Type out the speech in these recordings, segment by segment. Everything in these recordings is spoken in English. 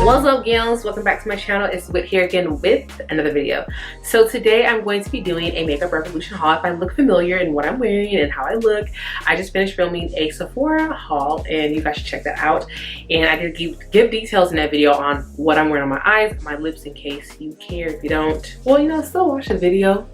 What's up, gals? Welcome back to my channel. It's Whit here again with another video. So today I'm going to be doing a makeup revolution haul. If I look familiar in what I'm wearing and how I look, I just finished filming a Sephora haul and you guys should check that out. And I did give details in that video on what I'm wearing on my eyes, my lips, in case you care. If you don't, well, you know, still watch the video.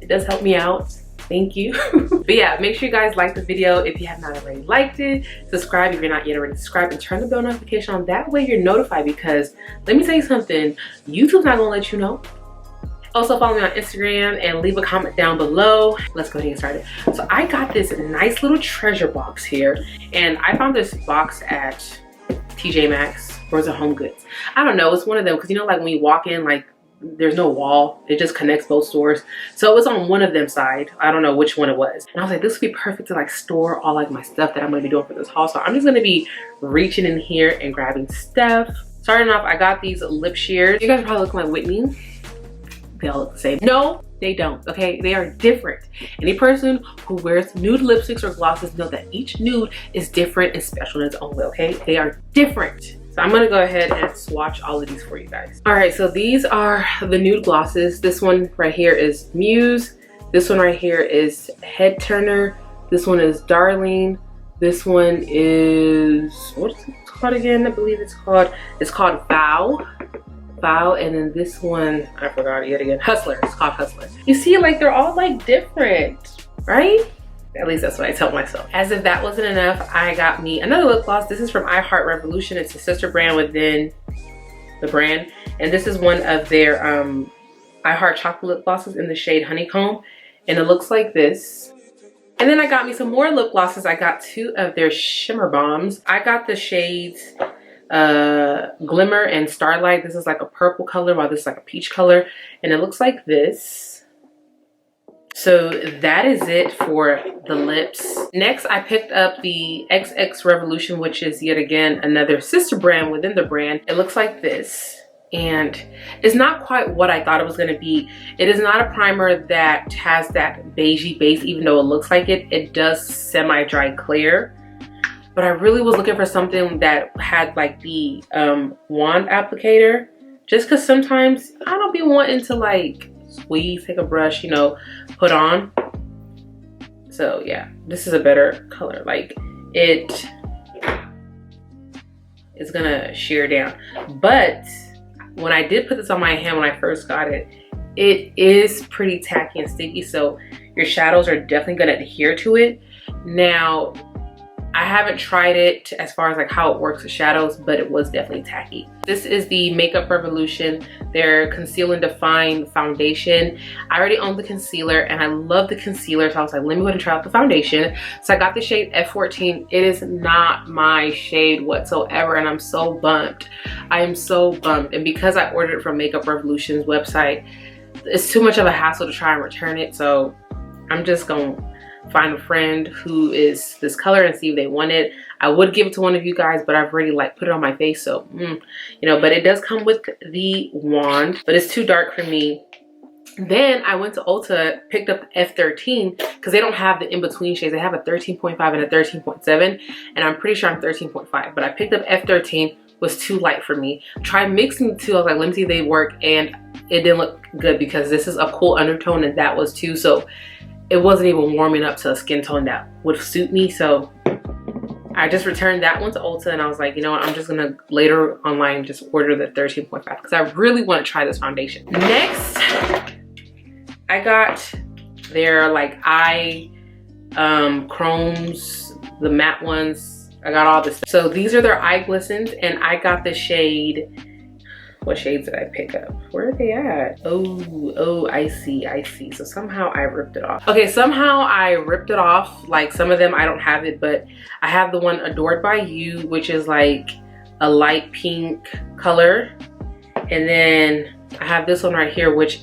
It does help me out. Thank you. But yeah, make sure you guys like the video if you have not already liked it. Subscribe if you're not yet already subscribed, and turn the bell notification on. That way you're notified, because let me tell you something, YouTube's not gonna let you know. Also follow me on Instagram and leave a comment down below. Let's go ahead and get started. So I got this nice little treasure box here, and I found this box at TJ Maxx, or is it Home Goods? I don't know, it's one of them, because you know, like when you walk in, like there's no wall, it just connects both stores. So it was on one of them side. I don't know which one it was. And I was like, this would be perfect to like store all like my stuff that I'm gonna be doing for this haul. So I'm just gonna be reaching in here and grabbing stuff. Starting off, I got these lip shears. You guys are probably looking like Whitney. They all look the same. No, they don't, okay? They are different. Any person who wears nude lipsticks or glosses know that each nude is different and special in its own way, okay? They are different. So I'm gonna go ahead and swatch all of these for you guys. All right, so these are the nude glosses. This one right here is Muse. This one right here is Head Turner. This one is Darling. This one is, what is it called again? I believe it's called Vow. And then this one, I forgot yet again, Hustler. It's called Hustler. You see, like they're all like different, right? At least that's what I tell myself. As if that wasn't enough, I got me another lip gloss. This is from I Heart Revolution. It's a sister brand within the brand. And this is one of their I Heart chocolate lip glosses in the shade Honeycomb. And it looks like this. And then I got me some more lip glosses. I got two of their Shimmer Bombs. I got the shades Glimmer and Starlight. This is like a purple color, while this is like a peach color. And it looks like this. So that is it for the lips. Next, I picked up the XX Revolution, which is yet again another sister brand within the brand. It looks like this, and it's not quite what I thought it was gonna be. It is not a primer that has that beigey base, even though it looks like it. It does semi-dry clear. But I really was looking for something that had like the wand applicator, just because sometimes I don't be wanting to like squeeze, take a brush, you know, put on. So yeah, this is a better color. Like it is gonna sheer down. But when I did put this on my hand when I first got it, it is pretty tacky and sticky, so your shadows are definitely gonna adhere to it. Now, I haven't tried it as far as like how it works with shadows, but it was definitely tacky. This is the Makeup Revolution, their Conceal and Define foundation. I already own the concealer and I love the concealer, so I was like, let me go ahead and try out the foundation. So I got the shade F14. It is not my shade whatsoever, and I'm so bummed. I am so bummed. And because I ordered it from Makeup Revolution's website, it's too much of a hassle to try and return it. So I'm just gonna find a friend who is this color and see if they want it. I would give it to one of you guys, but I've already like put it on my face, so you know. But it does come with the wand, but it's too dark for me. Then I went to Ulta, picked up F13, because they don't have the in-between shades. They have a 13.5 and a 13.7, and I'm pretty sure I'm 13.5, but I picked up F13. Was too light for me. Tried mixing the two. I was like, let me see if they work, and it didn't look good because this is a cool undertone and that was too, so it wasn't even warming up to a skin tone that would suit me. So I just returned that one to Ulta, and I was like, you know what, I'm just gonna later online just order the 13.5 because I really want to try this foundation. Next, I got their like eye chromes, the matte ones. I got all this. So these are their eye glistens, and I got the shade. What shades did I pick up? Where are they at? Oh, I see. So somehow I ripped it off. Okay, somehow I ripped it off. Like some of them I don't have it, but I have the one Adored by You, which is like a light pink color. And then I have this one right here, which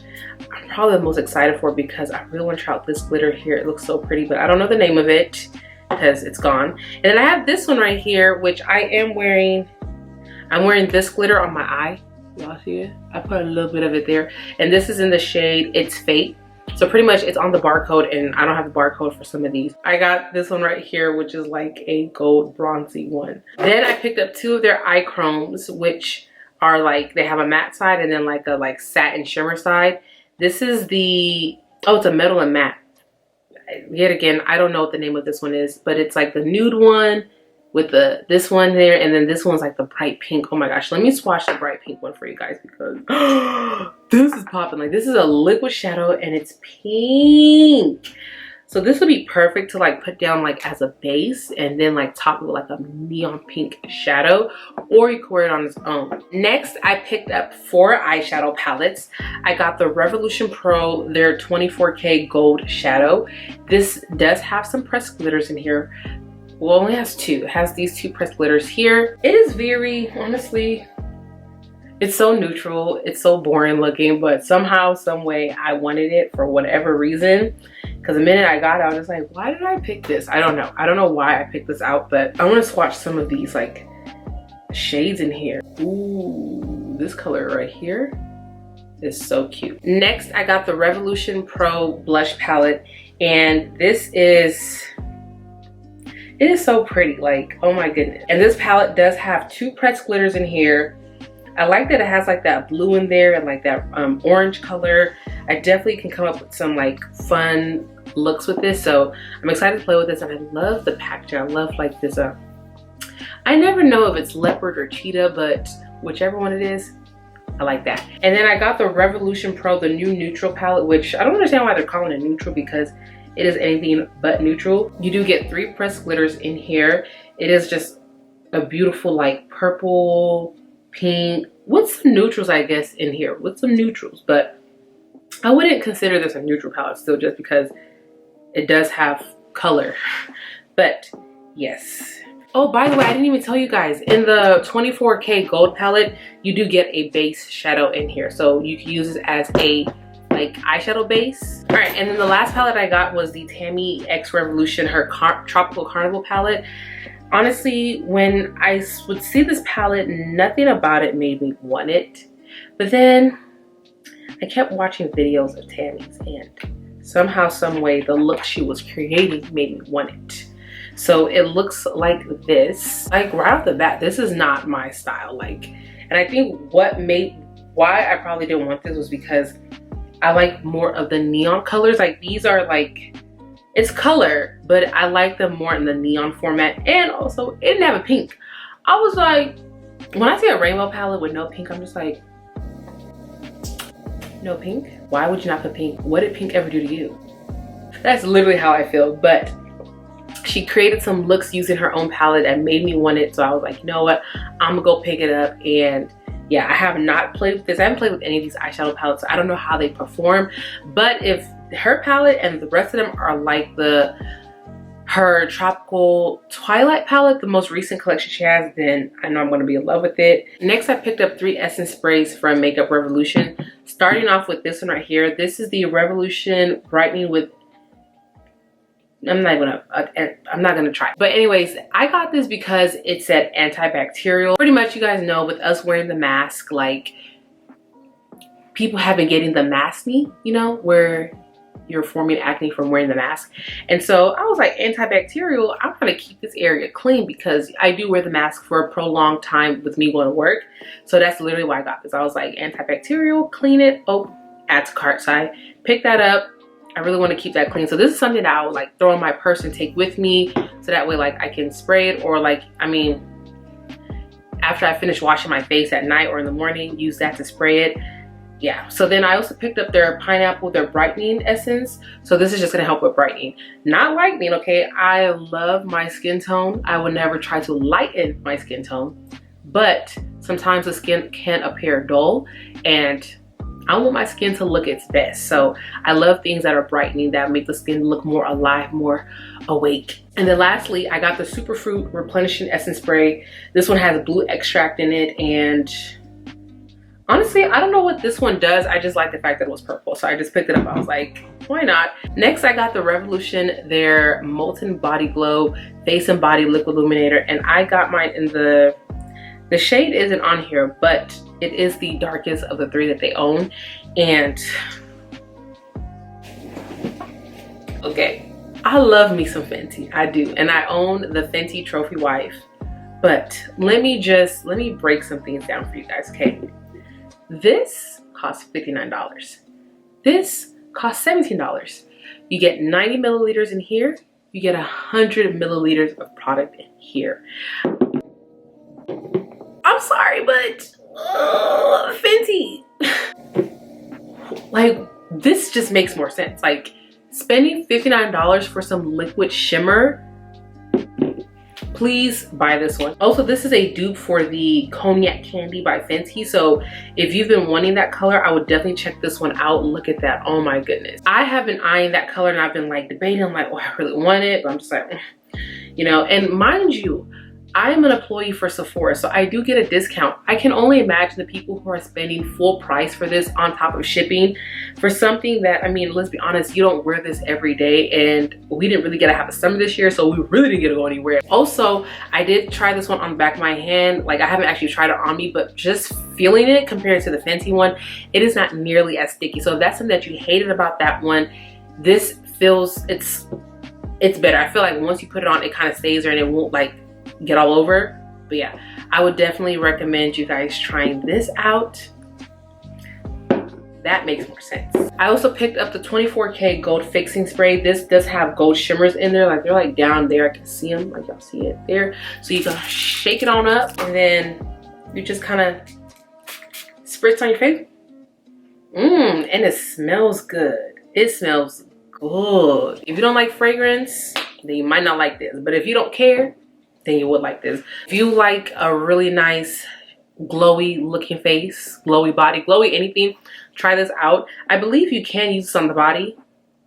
I'm probably the most excited for because I really want to try out this glitter here. It looks so pretty, but I don't know the name of it because it's gone. And then I have this one right here, which I am wearing. I'm wearing this glitter on my eye. Y'all see it? I put a little bit of it there, and this is in the shade It's Fate. So pretty much it's on the barcode, and I don't have the barcode for some of these. I got this one right here, which is like a gold bronzy one. Then I picked up two of their eye chromes, which are like, they have a matte side and then like a like satin shimmer side. This is the, oh, it's a metal and matte. Yet again, I don't know what the name of this one is, but it's like the nude one with the this one there, and then this one's like the bright pink. Oh my gosh, let me swatch the bright pink one for you guys because this is popping. Like, this is a liquid shadow and it's pink. So this would be perfect to like put down like as a base and then like top it with like a neon pink shadow, or you could wear it on its own. Next, I picked up 4 eyeshadow palettes. I got the Revolution Pro, their 24K gold shadow. This does have some pressed glitters in here. Well, it only has 2. It has these 2 pressed glitters here. It is very, honestly, it's so neutral. It's so boring looking, but somehow, some way, I wanted it for whatever reason. Because the minute I got it, I was just like, why did I pick this? I don't know. I don't know why I picked this out, but I want to swatch some of these like shades in here. Ooh, this color right here is so cute. Next, I got the Revolution Pro blush palette, and this is, it is so pretty, like, oh my goodness. And this palette does have 2 pressed glitters in here. I like that it has like that blue in there and like that orange color. I definitely can come up with some like fun looks with this, so I'm excited to play with this. And I love the packaging. I love like this I never know if it's leopard or cheetah, but whichever one it is, I like that. And then I got the Revolution Pro, the new neutral palette, which I don't understand why they're calling it neutral because it is anything but neutral. You do get 3 pressed glitters in here. It is just a beautiful like purple, pink, with some neutrals, I guess, in here, with some neutrals, but I wouldn't consider this a neutral palette still, just because it does have color. But yes. Oh, by the way, I didn't even tell you guys, in the 24K gold palette, you do get a base shadow in here, so you can use this as a like eyeshadow base. All right, and then the last palette I got was the Tammy X Revolution, her Tropical Carnival palette. Honestly, when I would see this palette, nothing about it made me want it. But then I kept watching videos of Tammy's, and somehow, some way, the look she was creating made me want it. So it looks like this. Like right off the bat, this is not my style. Like, and I think why I probably didn't want this was because I like more of the neon colors. Like, these are like, it's color, but I like them more in the neon format. And also, it didn't have a pink. I was like, when I see a rainbow palette with no pink, I'm just like, no pink? Why would you not put pink? What did pink ever do to you? That's literally how I feel. But she created some looks using her own palette that made me want it. So I was like, you know what? I'm gonna go pick it up. And yeah, I have not played with this. I haven't played with any of these eyeshadow palettes, so I don't know how they perform. But if her palette and the rest of them are like her Tropical Twilight palette, the most recent collection she has, then I know I'm going to be in love with it. Next, I picked up 3 essence sprays from Makeup Revolution. Starting off with this one right here. This is the Revolution Brightening with, I'm not gonna try. But anyways, I got this because it said antibacterial. Pretty much, you guys know, with us wearing the mask, like, people have been getting the maskne, you know, where you're forming acne from wearing the mask. And so I was like, antibacterial, I'm gonna keep this area clean because I do wear the mask for a prolonged time with me going to work. So that's literally why I got this. I was like, antibacterial, clean it. Oh, add to cart side. Pick that up. I really want to keep that clean. So this is something that I would like throw in my purse and take with me, so that way like I can spray it, or like, I mean, after I finish washing my face at night or in the morning, use that to spray it. Yeah, so then I also picked up their pineapple, their brightening essence. So this is just gonna help with brightening, not lightening, okay? I love my skin tone. I would never try to lighten my skin tone, but sometimes the skin can appear dull, and I want my skin to look its best. So I love things that are brightening, that make the skin look more alive, more awake. And then lastly, I got the Superfruit Replenishing Essence Spray. This one has blue extract in it, and honestly, I don't know what this one does. I just like the fact that it was purple, so I just picked it up. I was like, why not? Next, I got the Revolution, their Molten Body Glow Face and Body Liquid Illuminator, and I got mine in the shade isn't on here, but it is the darkest of the 3 that they own. And okay, I love me some Fenty. I do. And I own the Fenty Trophy Wife But let me break some things down for you guys, okay? This costs $59. This costs $17. You get 90 milliliters in here. You get 100 milliliters of product in here. I'm sorry, but Fenty. Like, this just makes more sense. Like, spending $59 for some liquid shimmer, please buy this one. Also, this is a dupe for the Cognac Candy by Fenty. So if you've been wanting that color, I would definitely check this one out. Look at that. Oh my goodness. I have been eyeing that color and I've been like debating. I'm like, oh, I really want it. But I'm just like, you know, and mind you, I am an employee for Sephora, so I do get a discount. I can only imagine the people who are spending full price for this on top of shipping for something that, I mean, let's be honest, you don't wear this every day, and we didn't really get to have a summer this year, so we really didn't get to go anywhere. Also, I did try this one on the back of my hand. Like, I haven't actually tried it on me, but just feeling it compared to the Fenty one, it is not nearly as sticky. So if that's something that you hated about that one, this feels, it's better. I feel like once you put it on, it kind of stays there and it won't like get all over. But yeah, I would definitely recommend you guys trying this out. That makes more sense. I also picked up the 24K gold fixing spray. This does have gold shimmers in there. Like, they're like down there. I can see them, like y'all see it there. So you can shake it on up and then you just kind of spritz on your face. And it smells good. It smells good. If you don't like fragrance, then you might not like this. But if you don't care, then you would like this. If you like a really nice glowy looking face, glowy body, glowy anything, try this out. I believe you can use this on the body.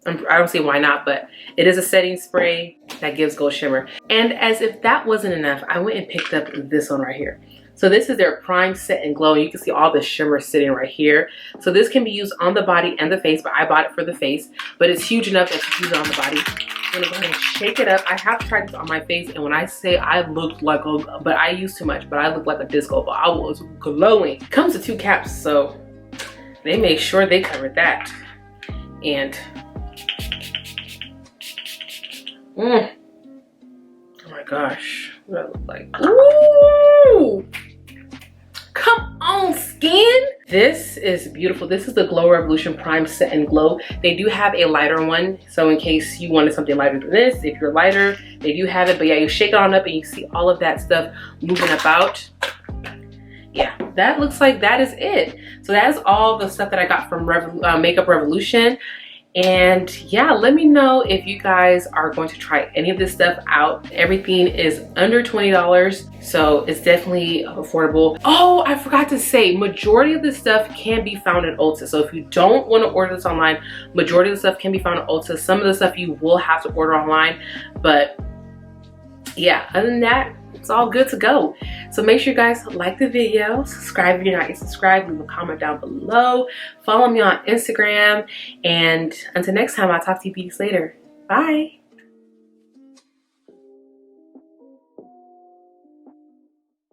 I don't see why not, but it is a setting spray that gives gold shimmer. And as if that wasn't enough, I went and picked up this one right here. So this is their Prime Set and Glow. You can see all the shimmer sitting right here. So this can be used on the body and the face, but I bought it for the face. But it's huge enough that you can use it on the body. I'm gonna go ahead and shake it up. I have tried this on my face, and when I say I looked like a, but I used too much, but I looked like a disco ball. I was glowing. It comes with 2 caps, so they made sure they covered that. And oh my gosh, what do I look like? Ooh! Come on, skin! This is beautiful. This is the Glow Revolution Prime Set and Glow. They do have a lighter one, so in case you wanted something lighter than this, if you're lighter, they do have it. But yeah, you shake it on up and you see all of that stuff moving about. Yeah, that looks like that is it. So that's all the stuff that I got from Makeup Revolution. And yeah, let me know if you guys are going to try any of this stuff out. Everything is under $20, so it's definitely affordable. Oh, I forgot to say, majority of this stuff can be found at Ulta. So if you don't want to order this online, majority of the stuff can be found at Ulta. Some of the stuff you will have to order online, but yeah, other than that, it's all good to go. So make sure you guys like the video, subscribe if you're not yet subscribed, leave a comment down below, follow me on Instagram, and until next time, I'll talk to you beauties later. Bye.